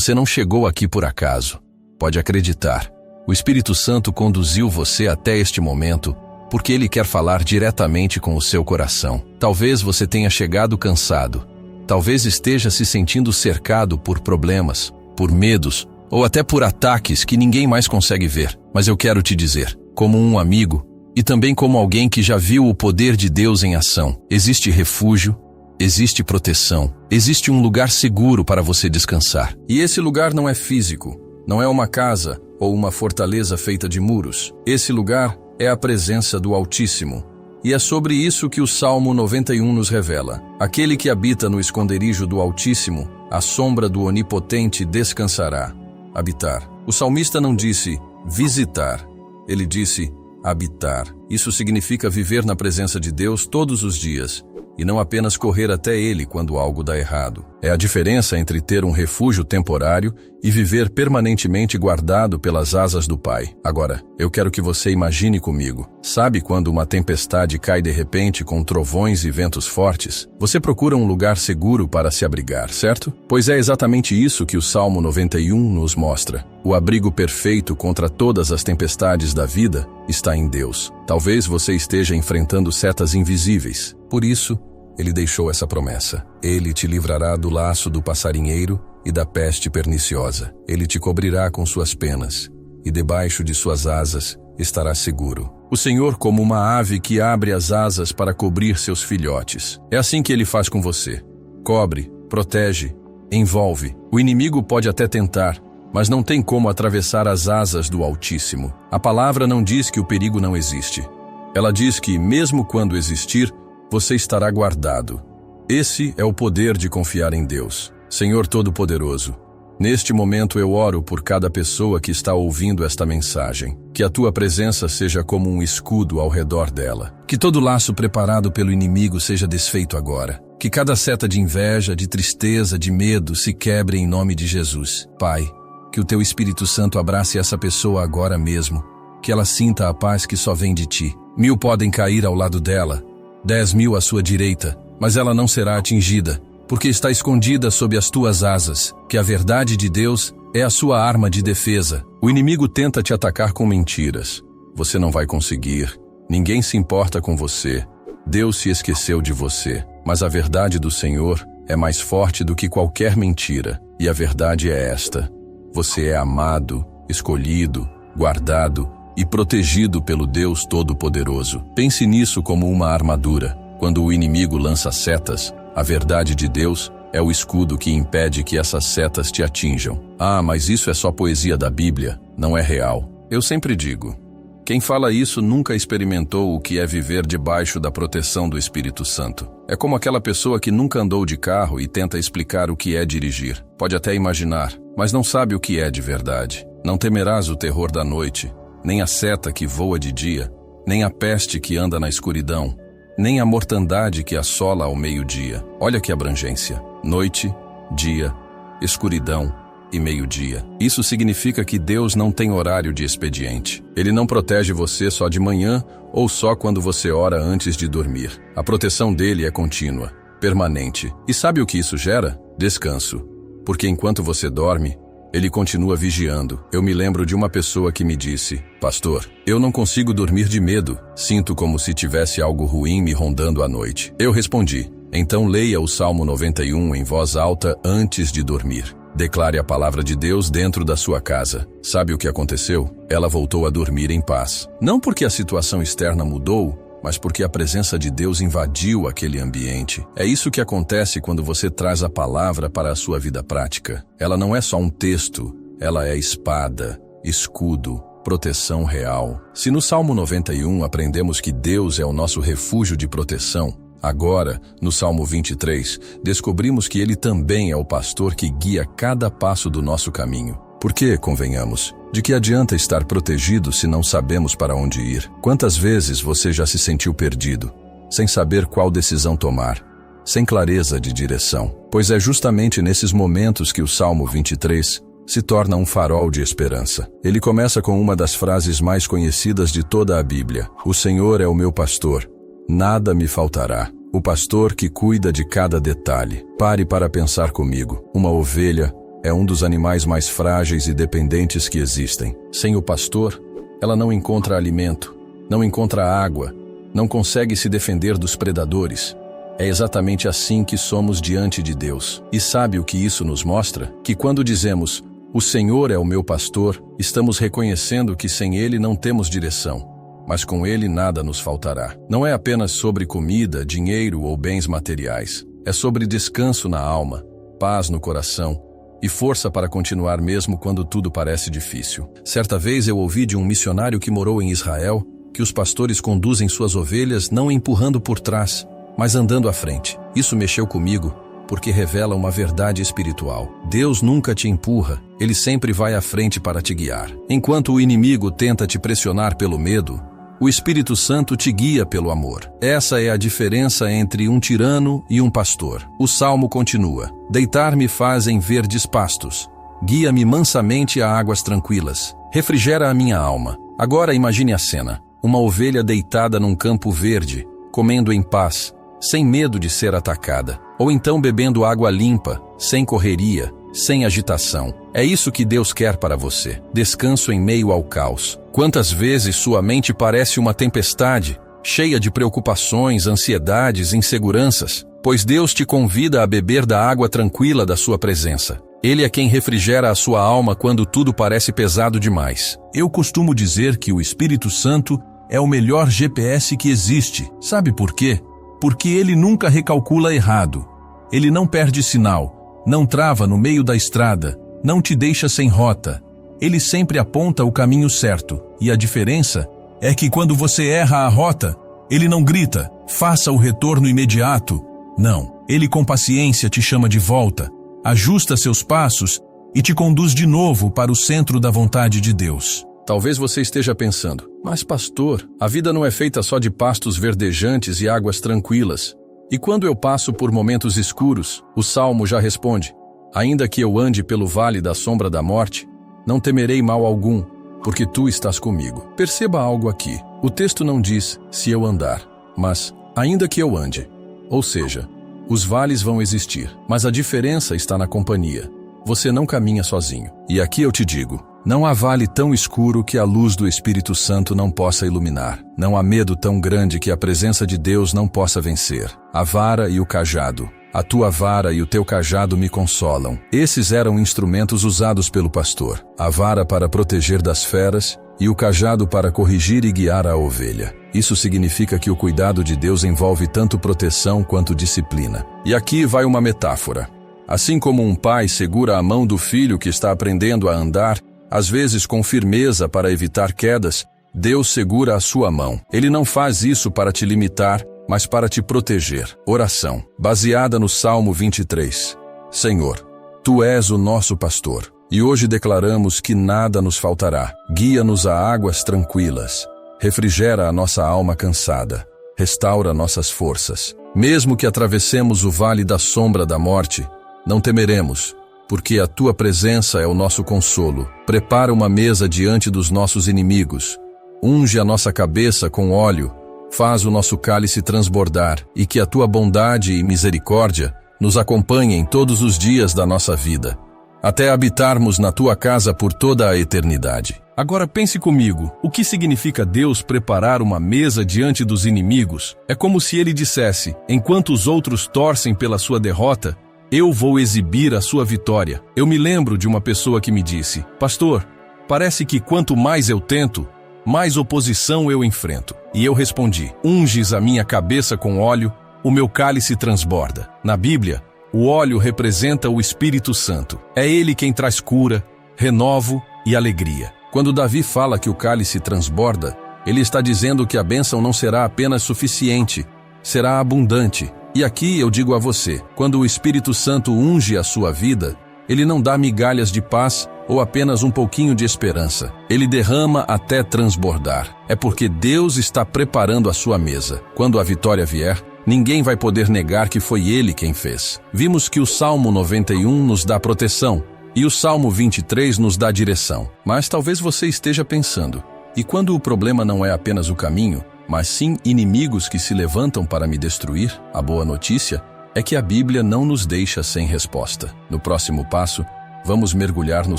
Você não chegou aqui por acaso. Pode acreditar. O Espírito Santo conduziu você até este momento porque ele quer falar diretamente com o seu coração. Talvez você tenha chegado cansado. Talvez esteja se sentindo cercado por problemas, por medos ou até por ataques que ninguém mais consegue ver. Mas eu quero te dizer, como um amigo e também como alguém que já viu o poder de Deus em ação, existe refúgio, existe proteção, existe um lugar seguro para você descansar. E esse lugar não é físico, não é uma casa ou uma fortaleza feita de muros. Esse lugar é a presença do Altíssimo. E é sobre isso que o Salmo 91 nos revela. Aquele que habita no esconderijo do Altíssimo, à sombra do Onipotente descansará. Habitar. O salmista não disse visitar, ele disse habitar. Isso significa viver na presença de Deus todos os dias, e não apenas correr até Ele quando algo dá errado. É a diferença entre ter um refúgio temporário e viver permanentemente guardado pelas asas do Pai. Agora, eu quero que você imagine comigo. Sabe quando uma tempestade cai de repente com trovões e ventos fortes? Você procura um lugar seguro para se abrigar, certo? Pois é exatamente isso que o Salmo 91 nos mostra. O abrigo perfeito contra todas as tempestades da vida está em Deus. Talvez você esteja enfrentando setas invisíveis. Por isso, Ele deixou essa promessa. Ele te livrará do laço do passarinheiro e da peste perniciosa. Ele te cobrirá com suas penas, e debaixo de suas asas estará seguro. O Senhor como uma ave que abre as asas para cobrir seus filhotes. É assim que Ele faz com você. Cobre, protege, envolve. O inimigo pode até tentar, mas não tem como atravessar as asas do Altíssimo. A palavra não diz que o perigo não existe. Ela diz que, mesmo quando existir, você estará guardado. Esse é o poder de confiar em Deus. Senhor Todo-Poderoso, neste momento eu oro por cada pessoa que está ouvindo esta mensagem. Que a Tua presença seja como um escudo ao redor dela. Que todo laço preparado pelo inimigo seja desfeito agora. Que cada seta de inveja, de tristeza, de medo se quebre em nome de Jesus. Pai, que o Teu Espírito Santo abrace essa pessoa agora mesmo. Que ela sinta a paz que só vem de Ti. 1000 podem cair ao lado dela, 10.000 à sua direita, mas ela não será atingida, porque está escondida sob as tuas asas, que a verdade de Deus é a sua arma de defesa. O inimigo tenta te atacar com mentiras. Você não vai conseguir. Ninguém se importa com você. Deus se esqueceu de você. Mas a verdade do Senhor é mais forte do que qualquer mentira. E a verdade é esta: você é amado, escolhido, guardado e protegido pelo Deus Todo-Poderoso. Pense nisso como uma armadura. Quando o inimigo lança setas, a verdade de Deus é o escudo que impede que essas setas te atinjam. Ah, mas isso é só poesia da Bíblia, não é real. Eu sempre digo, quem fala isso nunca experimentou o que é viver debaixo da proteção do Espírito Santo. É como aquela pessoa que nunca andou de carro e tenta explicar o que é dirigir. Pode até imaginar, mas não sabe o que é de verdade. Não temerás o terror da noite, nem a seta que voa de dia, nem a peste que anda na escuridão, nem a mortandade que assola ao meio-dia. Olha que abrangência. Noite, dia, escuridão e meio-dia. Isso significa que Deus não tem horário de expediente. Ele não protege você só de manhã ou só quando você ora antes de dormir. A proteção dele é contínua, permanente. E sabe o que isso gera? Descanso. Porque enquanto você dorme, ele continua vigiando. Eu me lembro de uma pessoa que me disse: pastor, eu não consigo dormir de medo. Sinto como se tivesse algo ruim me rondando à noite. Eu respondi: então leia o Salmo 91 em voz alta antes de dormir. Declare a palavra de Deus dentro da sua casa. Sabe o que aconteceu? Ela voltou a dormir em paz. Não porque a situação externa mudou, mas porque a presença de Deus invadiu aquele ambiente. É isso que acontece quando você traz a palavra para a sua vida prática. Ela não é só um texto, ela é espada, escudo, proteção real. Se no Salmo 91 aprendemos que Deus é o nosso refúgio de proteção, agora, no Salmo 23, descobrimos que Ele também é o pastor que guia cada passo do nosso caminho. Porque, convenhamos, de que adianta estar protegido se não sabemos para onde ir? Quantas vezes você já se sentiu perdido, sem saber qual decisão tomar, sem clareza de direção? Pois é justamente nesses momentos que o Salmo 23 se torna um farol de esperança. Ele começa com uma das frases mais conhecidas de toda a Bíblia: o Senhor é o meu pastor, nada me faltará. O pastor que cuida de cada detalhe. Pare para pensar comigo. Uma ovelha é um dos animais mais frágeis e dependentes que existem. Sem o pastor, ela não encontra alimento, não encontra água, não consegue se defender dos predadores. É exatamente assim que somos diante de Deus. E sabe o que isso nos mostra? Que quando dizemos, o Senhor é o meu pastor, estamos reconhecendo que sem Ele não temos direção, mas com Ele nada nos faltará. Não é apenas sobre comida, dinheiro ou bens materiais. É sobre descanso na alma, paz no coração e força para continuar mesmo quando tudo parece difícil. Certa vez eu ouvi de um missionário que morou em Israel que os pastores conduzem suas ovelhas não empurrando por trás, mas andando à frente. Isso mexeu comigo, porque revela uma verdade espiritual. Deus nunca te empurra, Ele sempre vai à frente para te guiar. Enquanto o inimigo tenta te pressionar pelo medo, o Espírito Santo te guia pelo amor. Essa é a diferença entre um tirano e um pastor. O salmo continua: deitar-me faz em verdes pastos, guia-me mansamente a águas tranquilas, refrigera a minha alma. Agora imagine a cena: uma ovelha deitada num campo verde, comendo em paz, sem medo de ser atacada, ou então bebendo água limpa, sem correria, sem agitação. É isso que Deus quer para você: descanso em meio ao caos. Quantas vezes sua mente parece uma tempestade, cheia de preocupações, ansiedades, inseguranças? Pois Deus te convida a beber da água tranquila da sua presença. Ele é quem refrigera a sua alma quando tudo parece pesado demais. Eu costumo dizer que o Espírito Santo é o melhor GPS que existe. Sabe por quê? Porque ele nunca recalcula errado. Ele não perde sinal, não trava no meio da estrada, não te deixa sem rota. Ele sempre aponta o caminho certo. E a diferença é que quando você erra a rota, ele não grita, faça o retorno imediato. Não, ele com paciência te chama de volta, ajusta seus passos e te conduz de novo para o centro da vontade de Deus. Talvez você esteja pensando, mas pastor, a vida não é feita só de pastos verdejantes e águas tranquilas. E quando eu passo por momentos escuros, o Salmo já responde: ainda que eu ande pelo vale da sombra da morte, não temerei mal algum, porque tu estás comigo. Perceba algo aqui. O texto não diz se eu andar, mas ainda que eu ande. Ou seja, os vales vão existir, mas a diferença está na companhia. Você não caminha sozinho. E aqui eu te digo: não há vale tão escuro que a luz do Espírito Santo não possa iluminar. Não há medo tão grande que a presença de Deus não possa vencer. A vara e o cajado. A tua vara e o teu cajado me consolam. Esses eram instrumentos usados pelo pastor. A vara para proteger das feras e o cajado para corrigir e guiar a ovelha. Isso significa que o cuidado de Deus envolve tanto proteção quanto disciplina. E aqui vai uma metáfora. Assim como um pai segura a mão do filho que está aprendendo a andar, às vezes com firmeza para evitar quedas, Deus segura a sua mão. Ele não faz isso para te limitar, mas para te proteger. Oração, baseada no Salmo 23. Senhor, Tu és o nosso pastor, e hoje declaramos que nada nos faltará. Guia-nos a águas tranquilas, refrigera a nossa alma cansada, restaura nossas forças. Mesmo que atravessemos o vale da sombra da morte, não temeremos, porque a Tua presença é o nosso consolo. Prepara uma mesa diante dos nossos inimigos, unge a nossa cabeça com óleo, faz o nosso cálice transbordar, e que a Tua bondade e misericórdia nos acompanhem todos os dias da nossa vida, até habitarmos na Tua casa por toda a eternidade. Agora pense comigo, o que significa Deus preparar uma mesa diante dos inimigos? É como se Ele dissesse: enquanto os outros torcem pela sua derrota, eu vou exibir a sua vitória. Eu me lembro de uma pessoa que me disse: pastor, parece que quanto mais eu tento, mais oposição eu enfrento. E eu respondi: unges a minha cabeça com óleo, o meu cálice transborda. Na Bíblia, o óleo representa o Espírito Santo. É Ele quem traz cura, renovo e alegria. Quando Davi fala que o cálice transborda, ele está dizendo que a bênção não será apenas suficiente, será abundante. E aqui eu digo a você, quando o Espírito Santo unge a sua vida, Ele não dá migalhas de paz ou apenas um pouquinho de esperança. Ele derrama até transbordar. É porque Deus está preparando a sua mesa. Quando a vitória vier, ninguém vai poder negar que foi Ele quem fez. Vimos que o Salmo 91 nos dá proteção e o Salmo 23 nos dá direção. Mas talvez você esteja pensando: e quando o problema não é apenas o caminho, mas sim inimigos que se levantam para me destruir? A boa notícia é que a Bíblia não nos deixa sem resposta. No próximo passo, vamos mergulhar no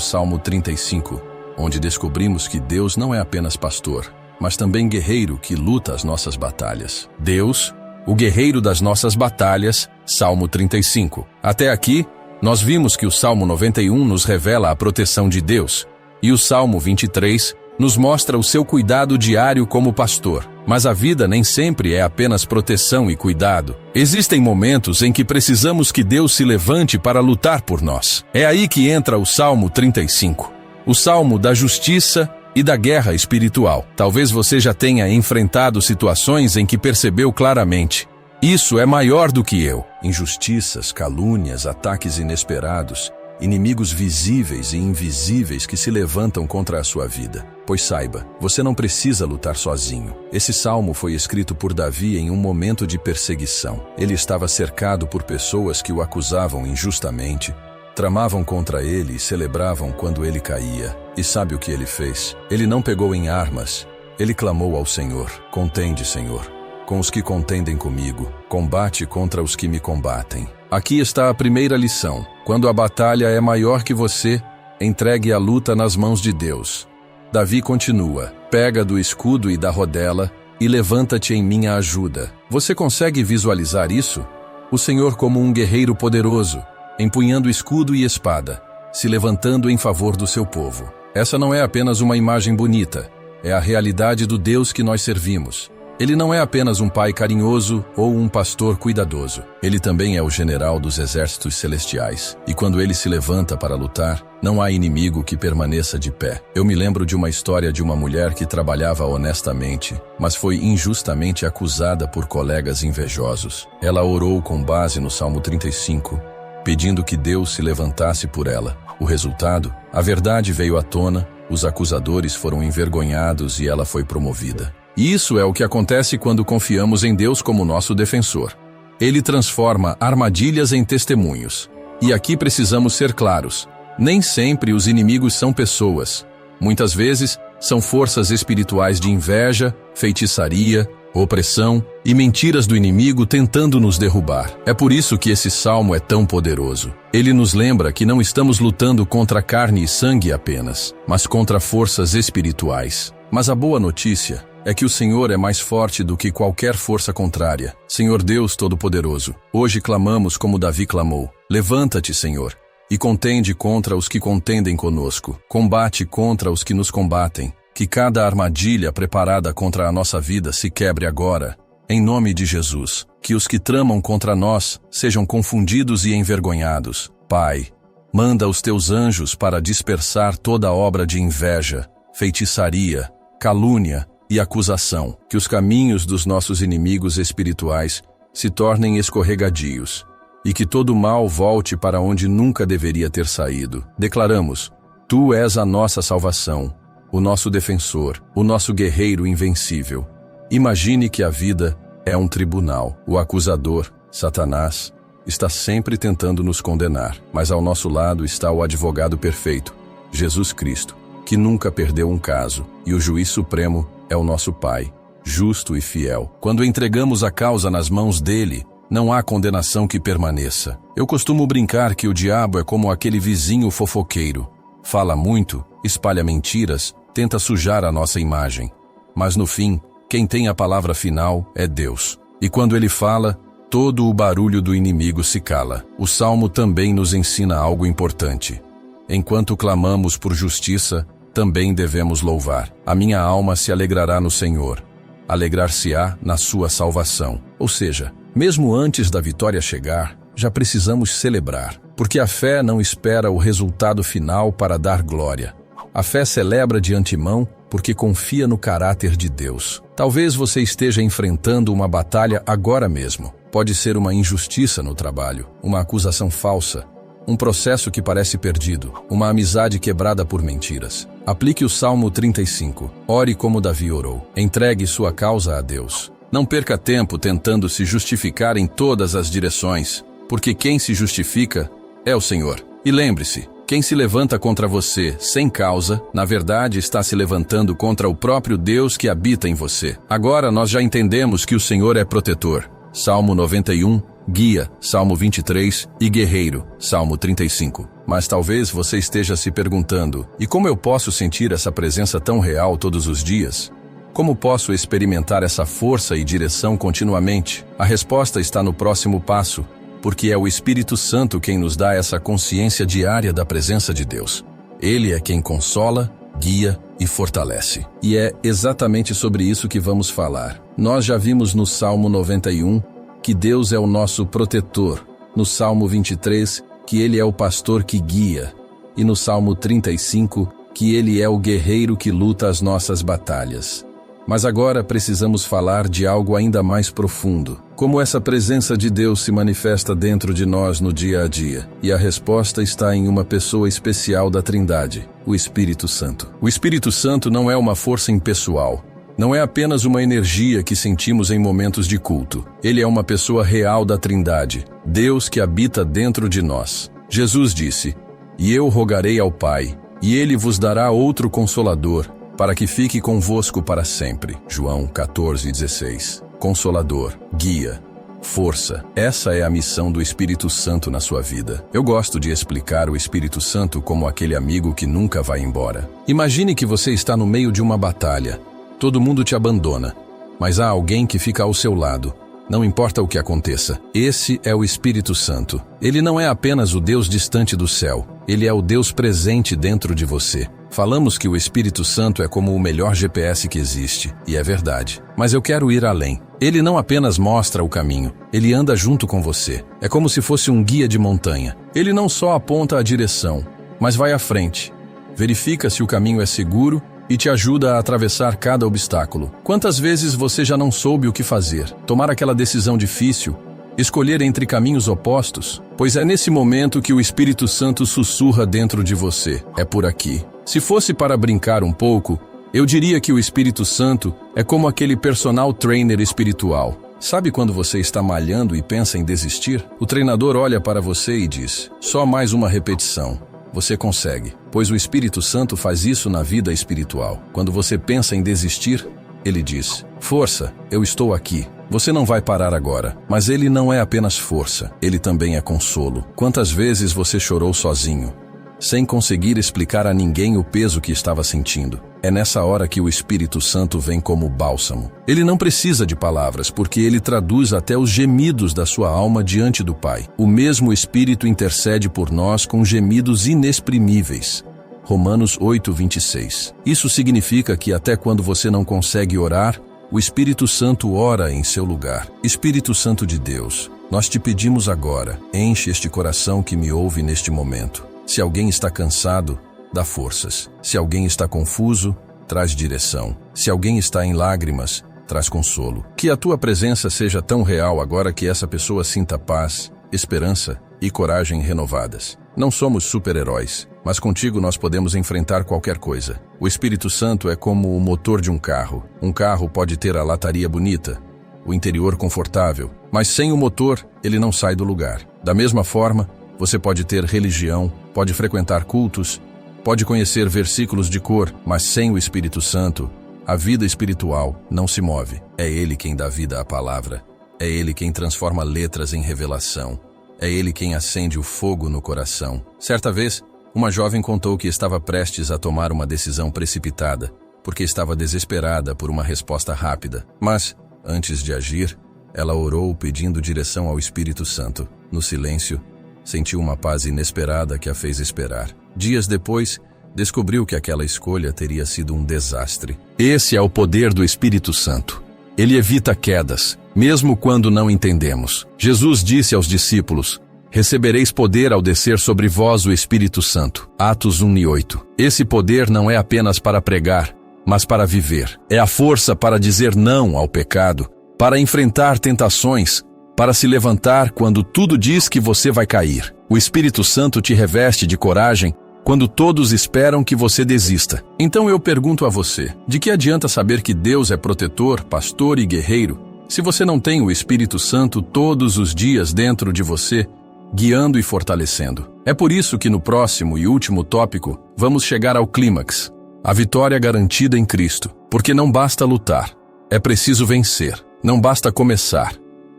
Salmo 35, onde descobrimos que Deus não é apenas pastor, mas também guerreiro que luta as nossas batalhas. Deus, o guerreiro das nossas batalhas, Salmo 35. Até aqui, nós vimos que o Salmo 91 nos revela a proteção de Deus, e o Salmo 23 nos mostra o seu cuidado diário como pastor. Mas a vida nem sempre é apenas proteção e cuidado. Existem momentos em que precisamos que Deus se levante para lutar por nós. É aí que entra o Salmo 35, o Salmo da justiça e da guerra espiritual. Talvez você já tenha enfrentado situações em que percebeu claramente: isso é maior do que eu. Injustiças, calúnias, ataques inesperados, inimigos visíveis e invisíveis que se levantam contra a sua vida. Pois saiba, você não precisa lutar sozinho. Esse salmo foi escrito por Davi em um momento de perseguição. Ele estava cercado por pessoas que o acusavam injustamente, tramavam contra ele e celebravam quando ele caía. E sabe o que ele fez? Ele não pegou em armas. Ele clamou ao Senhor: contende, Senhor, com os que contendem comigo. Combate contra os que me combatem. Aqui está a primeira lição. Quando a batalha é maior que você, entregue a luta nas mãos de Deus. Davi continua: pega do escudo e da rodela e levanta-te em minha ajuda. Você consegue visualizar isso? O Senhor como um guerreiro poderoso, empunhando escudo e espada, se levantando em favor do seu povo. Essa não é apenas uma imagem bonita, é a realidade do Deus que nós servimos. Ele não é apenas um pai carinhoso ou um pastor cuidadoso. Ele também é o general dos exércitos celestiais. E quando ele se levanta para lutar, não há inimigo que permaneça de pé. Eu me lembro de uma história de uma mulher que trabalhava honestamente, mas foi injustamente acusada por colegas invejosos. Ela orou com base no Salmo 35, pedindo que Deus se levantasse por ela. O resultado? A verdade veio à tona, os acusadores foram envergonhados e ela foi promovida. E isso é o que acontece quando confiamos em Deus como nosso defensor. Ele transforma armadilhas em testemunhos. E aqui precisamos ser claros: nem sempre os inimigos são pessoas. Muitas vezes são forças espirituais de inveja, feitiçaria, opressão e mentiras do inimigo tentando nos derrubar. É por isso que esse salmo é tão poderoso. Ele nos lembra que não estamos lutando contra carne e sangue apenas, mas contra forças espirituais. Mas a boa notícia é que o Senhor é mais forte do que qualquer força contrária. Senhor Deus Todo-Poderoso, hoje clamamos como Davi clamou: levanta-te, Senhor, e contende contra os que contendem conosco. Combate contra os que nos combatem. Que cada armadilha preparada contra a nossa vida se quebre agora, em nome de Jesus. Que os que tramam contra nós sejam confundidos e envergonhados. Pai, manda os teus anjos para dispersar toda obra de inveja, feitiçaria, calúnia e acusação. Que os caminhos dos nossos inimigos espirituais se tornem escorregadios e que todo mal volte para onde nunca deveria ter saído. Declaramos: Tu és a nossa salvação, o nosso defensor, o nosso guerreiro invencível. Imagine que a vida é um tribunal. O acusador, Satanás, está sempre tentando nos condenar, mas ao nosso lado está o advogado perfeito, Jesus Cristo, que nunca perdeu um caso, e o juiz supremo é o nosso Pai, justo e fiel. Quando entregamos a causa nas mãos dele, não há condenação que permaneça. Eu costumo brincar que o diabo é como aquele vizinho fofoqueiro. Fala muito, espalha mentiras, tenta sujar a nossa imagem. Mas no fim, quem tem a palavra final é Deus. E quando ele fala, todo o barulho do inimigo se cala. O Salmo também nos ensina algo importante. Enquanto clamamos por justiça, também devemos louvar. A minha alma se alegrará no Senhor. Alegrar-se-á na sua salvação. Ou seja, mesmo antes da vitória chegar, já precisamos celebrar. Porque a fé não espera o resultado final para dar glória. A fé celebra de antemão porque confia no caráter de Deus. Talvez você esteja enfrentando uma batalha agora mesmo. Pode ser uma injustiça no trabalho, uma acusação falsa, um processo que parece perdido, uma amizade quebrada por mentiras. Aplique o Salmo 35. Ore como Davi orou. Entregue sua causa a Deus. Não perca tempo tentando se justificar em todas as direções, porque quem se justifica é o Senhor. E lembre-se, quem se levanta contra você sem causa, na verdade está se levantando contra o próprio Deus que habita em você. Agora nós já entendemos que o Senhor é protetor. Salmo 91 guia, Salmo 23, e guerreiro, Salmo 35. Mas talvez você esteja se perguntando, e como eu posso sentir essa presença tão real todos os dias? Como posso experimentar essa força e direção continuamente? A resposta está no próximo passo, porque é o Espírito Santo quem nos dá essa consciência diária da presença de Deus. Ele é quem consola, guia e fortalece. E é exatamente sobre isso que vamos falar. Nós já vimos no Salmo 91 que Deus é o nosso protetor, no Salmo 23 que Ele é o pastor que guia, e no Salmo 35 que Ele é o guerreiro que luta as nossas batalhas. Mas agora precisamos falar de algo ainda mais profundo. Como essa presença de Deus se manifesta dentro de nós no dia a dia. E a resposta está em uma pessoa especial da Trindade, o Espírito Santo. O Espírito Santo não é uma força impessoal. Não é apenas uma energia que sentimos em momentos de culto. Ele é uma pessoa real da Trindade, Deus que habita dentro de nós. Jesus disse: "E eu rogarei ao Pai, e Ele vos dará outro Consolador, para que fique convosco para sempre." João 14,16. Consolador, guia, força. Essa é a missão do Espírito Santo na sua vida. Eu gosto de explicar o Espírito Santo como aquele amigo que nunca vai embora. Imagine que você está no meio de uma batalha. Todo mundo te abandona, mas há alguém que fica ao seu lado. Não importa o que aconteça. Esse é o Espírito Santo. Ele não é apenas o Deus distante do céu. Ele é o Deus presente dentro de você. Falamos que o Espírito Santo é como o melhor GPS que existe, e é verdade. Mas eu quero ir além. Ele não apenas mostra o caminho, ele anda junto com você. É como se fosse um guia de montanha. Ele não só aponta a direção, mas vai à frente. Verifica se o caminho é seguro e te ajuda a atravessar cada obstáculo. Quantas vezes você já não soube o que fazer? Tomar aquela decisão difícil? Escolher entre caminhos opostos? Pois é nesse momento que o Espírito Santo sussurra dentro de você. É por aqui. Se fosse para brincar um pouco, eu diria que o Espírito Santo é como aquele personal trainer espiritual. Sabe quando você está malhando e pensa em desistir? O treinador olha para você e diz: "Só mais uma repetição. Você consegue." Pois o Espírito Santo faz isso na vida espiritual. Quando você pensa em desistir, ele diz: "Força, eu estou aqui." Você não vai parar agora. Mas ele não é apenas força, ele também é consolo. Quantas vezes você chorou sozinho, sem conseguir explicar a ninguém o peso que estava sentindo? É nessa hora que o Espírito Santo vem como bálsamo. Ele não precisa de palavras, porque ele traduz até os gemidos da sua alma diante do Pai. O mesmo Espírito intercede por nós com gemidos inexprimíveis. Romanos 8:26. Isso significa que até quando você não consegue orar, o Espírito Santo ora em seu lugar. Espírito Santo de Deus, nós te pedimos agora, enche este coração que me ouve neste momento. Se alguém está cansado, dá forças. Se alguém está confuso, traz direção. Se alguém está em lágrimas, traz consolo. Que a tua presença seja tão real agora que essa pessoa sinta paz, esperança e coragem renovadas. Não somos super-heróis, mas contigo nós podemos enfrentar qualquer coisa. O Espírito Santo é como o motor de um carro. Um carro pode ter a lataria bonita, o interior confortável, mas sem o motor, ele não sai do lugar. Da mesma forma, você pode ter religião, pode frequentar cultos, pode conhecer versículos de cor, mas sem o Espírito Santo, a vida espiritual não se move. É Ele quem dá vida à palavra. É Ele quem transforma letras em revelação. É Ele quem acende o fogo no coração. Certa vez, uma jovem contou que estava prestes a tomar uma decisão precipitada, porque estava desesperada por uma resposta rápida. Mas, antes de agir, ela orou pedindo direção ao Espírito Santo. No silêncio, sentiu uma paz inesperada que a fez esperar. Dias depois, descobriu que aquela escolha teria sido um desastre. Esse é o poder do Espírito Santo. Ele evita quedas, mesmo quando não entendemos. Jesus disse aos discípulos: "Recebereis poder ao descer sobre vós o Espírito Santo." Atos 1:8. Esse poder não é apenas para pregar, mas para viver. É a força para dizer não ao pecado, para enfrentar tentações, para se levantar quando tudo diz que você vai cair. O Espírito Santo te reveste de coragem quando todos esperam que você desista. Então eu pergunto a você, de que adianta saber que Deus é protetor, pastor e guerreiro, se você não tem o Espírito Santo todos os dias dentro de você, guiando e fortalecendo? É por isso que no próximo e último tópico, vamos chegar ao clímax, a vitória garantida em Cristo. Porque não basta lutar, é preciso vencer. Não basta começar,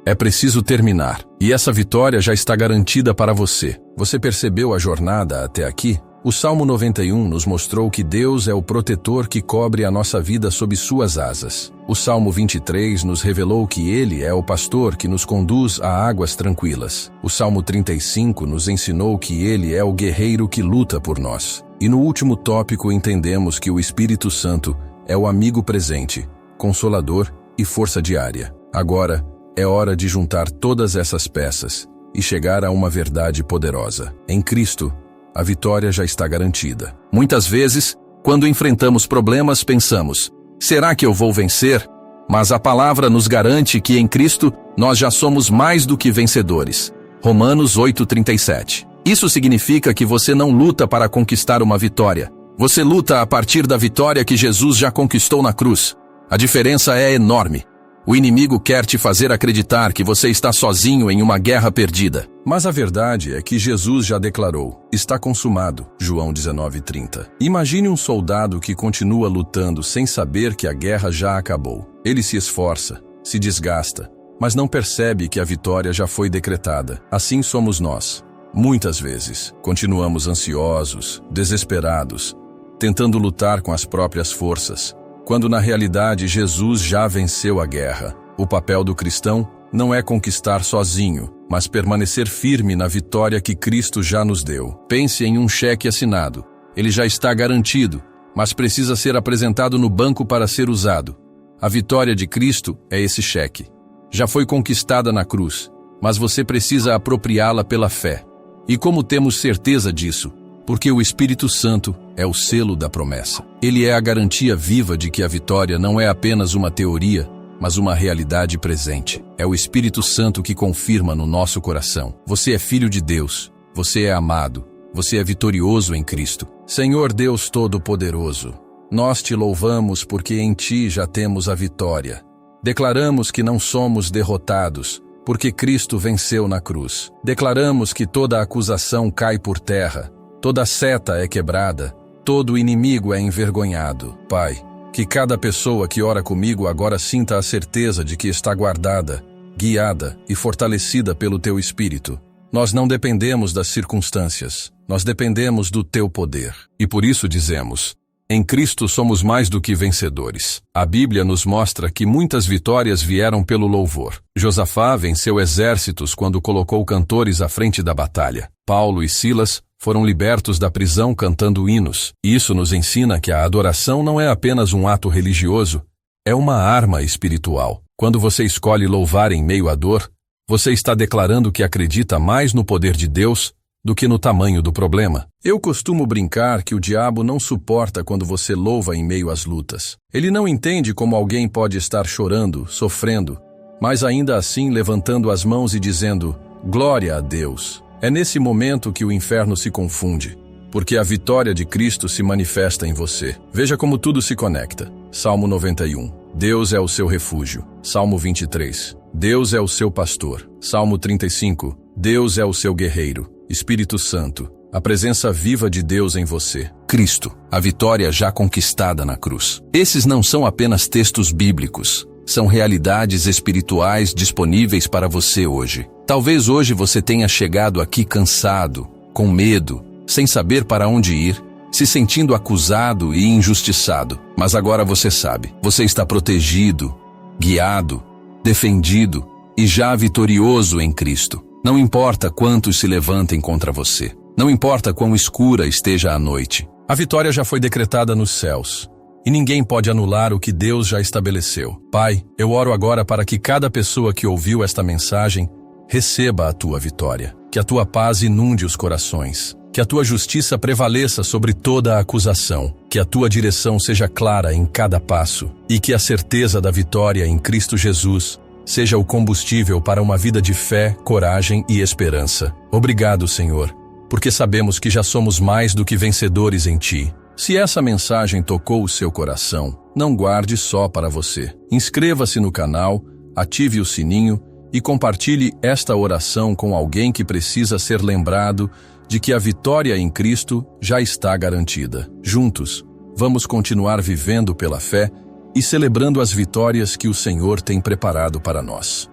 É preciso terminar, e essa vitória já está garantida para você. Você percebeu a jornada até aqui? O Salmo 91 nos mostrou que Deus é o protetor que cobre a nossa vida sob suas asas. O Salmo 23 nos revelou que Ele é o pastor que nos conduz a águas tranquilas. O Salmo 35 nos ensinou que Ele é o guerreiro que luta por nós. E no último tópico entendemos que o Espírito Santo é o amigo presente, consolador e força diária. Agora, é hora de juntar todas essas peças e chegar a uma verdade poderosa. Em Cristo, a vitória já está garantida. Muitas vezes, quando enfrentamos problemas, pensamos: será que eu vou vencer? Mas a palavra nos garante que em Cristo nós já somos mais do que vencedores. Romanos 8:37. Isso significa que você não luta para conquistar uma vitória. Você luta a partir da vitória que Jesus já conquistou na cruz. A diferença é enorme. O inimigo quer te fazer acreditar que você está sozinho em uma guerra perdida. Mas a verdade é que Jesus já declarou: está consumado, João 19:30. Imagine um soldado que continua lutando sem saber que a guerra já acabou. Ele se esforça, se desgasta, mas não percebe que a vitória já foi decretada. Assim somos nós. Muitas vezes, continuamos ansiosos, desesperados, tentando lutar com as próprias forças, quando na realidade Jesus já venceu a guerra. O papel do cristão não é conquistar sozinho, mas permanecer firme na vitória que Cristo já nos deu. Pense em um cheque assinado. Ele já está garantido, mas precisa ser apresentado no banco para ser usado. A vitória de Cristo é esse cheque. Já foi conquistada na cruz, mas você precisa apropriá-la pela fé. E como temos certeza disso? Porque o Espírito Santo é o selo da promessa. Ele é a garantia viva de que a vitória não é apenas uma teoria, mas uma realidade presente. É o Espírito Santo que confirma no nosso coração: você é filho de Deus, você é amado, você é vitorioso em Cristo. Senhor Deus Todo-Poderoso, nós te louvamos porque em ti já temos a vitória. Declaramos que não somos derrotados, porque Cristo venceu na cruz. Declaramos que toda acusação cai por terra, toda seta é quebrada, todo inimigo é envergonhado. Pai, que cada pessoa que ora comigo agora sinta a certeza de que está guardada, guiada e fortalecida pelo Teu Espírito. Nós não dependemos das circunstâncias, nós dependemos do Teu poder. E por isso dizemos: em Cristo somos mais do que vencedores. A Bíblia nos mostra que muitas vitórias vieram pelo louvor. Josafá venceu exércitos quando colocou cantores à frente da batalha. Paulo e Silas foram libertos da prisão cantando hinos. Isso nos ensina que a adoração não é apenas um ato religioso, é uma arma espiritual. Quando você escolhe louvar em meio à dor, você está declarando que acredita mais no poder de Deus do que no tamanho do problema. Eu costumo brincar que o diabo não suporta quando você louva em meio às lutas. Ele não entende como alguém pode estar chorando, sofrendo, mas ainda assim levantando as mãos e dizendo: glória a Deus. É nesse momento que o inferno se confunde, porque a vitória de Cristo se manifesta em você. Veja como tudo se conecta. Salmo 91. Deus é o seu refúgio. Salmo 23. Deus é o seu pastor. Salmo 35. Deus é o seu guerreiro. Espírito Santo, a presença viva de Deus em você. Cristo, a vitória já conquistada na cruz. Esses não são apenas textos bíblicos, são realidades espirituais disponíveis para você hoje. Talvez hoje você tenha chegado aqui cansado, com medo, sem saber para onde ir, se sentindo acusado e injustiçado. Mas agora você sabe, você está protegido, guiado, defendido e já vitorioso em Cristo. Não importa quantos se levantem contra você. Não importa quão escura esteja a noite. A vitória já foi decretada nos céus. E ninguém pode anular o que Deus já estabeleceu. Pai, eu oro agora para que cada pessoa que ouviu esta mensagem receba a tua vitória. Que a tua paz inunde os corações. Que a tua justiça prevaleça sobre toda a acusação. Que a tua direção seja clara em cada passo. E que a certeza da vitória em Cristo Jesus seja o combustível para uma vida de fé, coragem e esperança. Obrigado, Senhor, porque sabemos que já somos mais do que vencedores em Ti. Se essa mensagem tocou o seu coração, não guarde só para você. Inscreva-se no canal, ative o sininho e compartilhe esta oração com alguém que precisa ser lembrado de que a vitória em Cristo já está garantida. Juntos, vamos continuar vivendo pela fé e celebrando as vitórias que o Senhor tem preparado para nós.